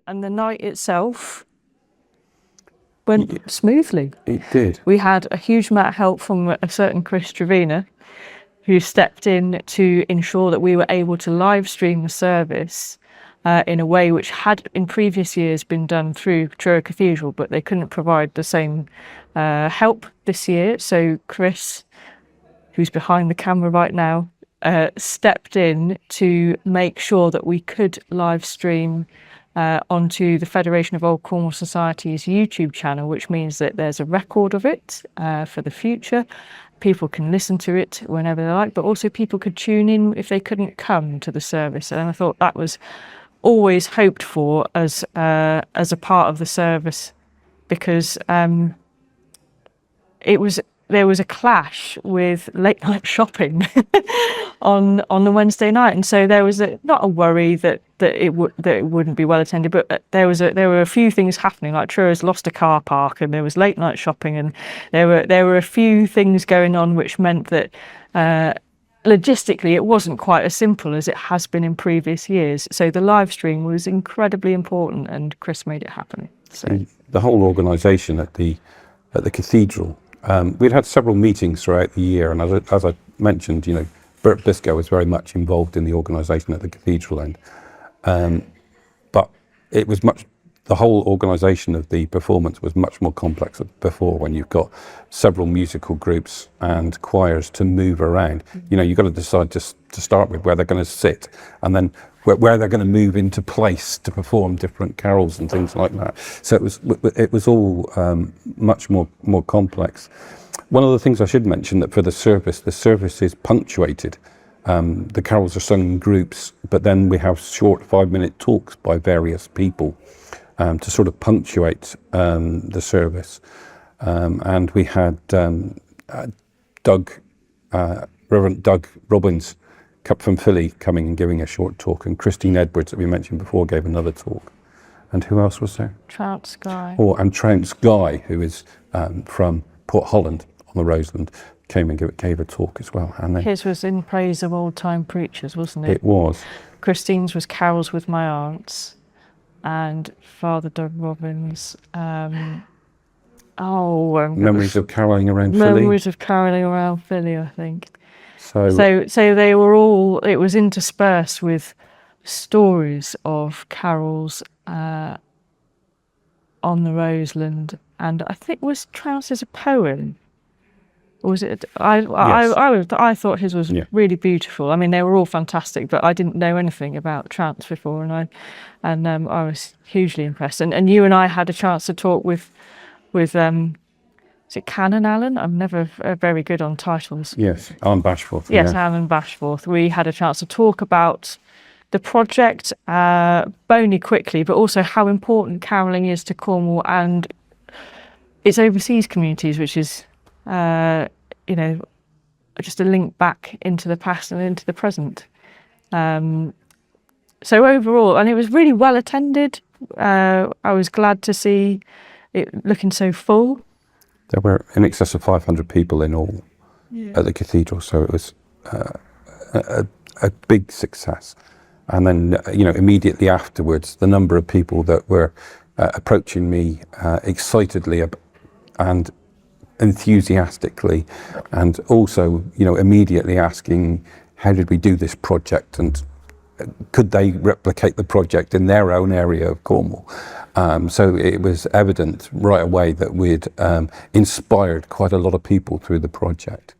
And the night itself went smoothly. It did. We had a huge amount of help from a certain Chris Trevina, who stepped in to ensure that we were able to live stream the service in a way which had in previous years been done through Truro Cathedral, but they couldn't provide the same help this year. So Chris, who's behind the camera right now, stepped in to make sure that we could live stream onto the Federation of Old Cornwall Society's YouTube channel, which means that there's a record of it for the future. People can listen to it whenever they like, but also people could tune in if they couldn't come to the service. And I thought that was always hoped for as a part of the service, because there was a clash with late night shopping on the Wednesday night, and so there was not a worry that it wouldn't be well attended, but there were a few things happening. Like Truro's lost a car park, and there was late night shopping, and there were a few things going on which meant that logistically it wasn't quite as simple as it has been in previous years. So the live stream was incredibly important, and Chris made it happen. So the whole organisation at the cathedral. We'd had several meetings throughout the year, and as I mentioned, Bert Bliscoe was very much involved in the organisation at the cathedral end. But it was the whole organisation of the performance was much more complex than before, when you've got several musical groups and choirs to move around. You've got to decide to start with where they're going to sit, and then where they're going to move into place to perform different carols and things like that. So it was all much more complex. One of the things I should mention, that for the service is punctuated. The carols are sung in groups, but then we have short 5-minute talks by various people to sort of punctuate the service. And we had Reverend Doug Robbins from Philly coming and giving a short talk, and Christine Edwards, that we mentioned before, gave another talk. And who else was there? Trounce Guy. And Trounce Guy, who is from Port Holland on the Roseland, came and gave a talk as well. And his was in praise of old time preachers, wasn't it? It was. Christine's was Carols with My Aunts, and Father Doug Robbins. Memories of Carolling Around Philly. Memories of Carolling Around Philly, I think. So they were all, it was interspersed with stories of carols on the Roseland, and I think was Trounce's a poem, or was it? I thought his was really beautiful. I mean, they were all fantastic, but I didn't know anything about Trounce before, and I was hugely impressed. And you and I had a chance to talk with is it Canon Allen? I'm never very good on titles. Yes, Alan Bashforth. Yes, Alan Bashforth. We had a chance to talk about the project, only quickly, but also how important carolling is to Cornwall and its overseas communities, which is, just a link back into the past and into the present. So overall, and it was really well attended. I was glad to see it looking so full. There were in excess of 500 people in all at the cathedral, so it was a big success. And then, immediately afterwards, the number of people that were approaching me excitedly and enthusiastically, and also, immediately asking, how did we do this project, and could they replicate the project in their own area of Cornwall? So it was evident right away that we'd inspired quite a lot of people through the project.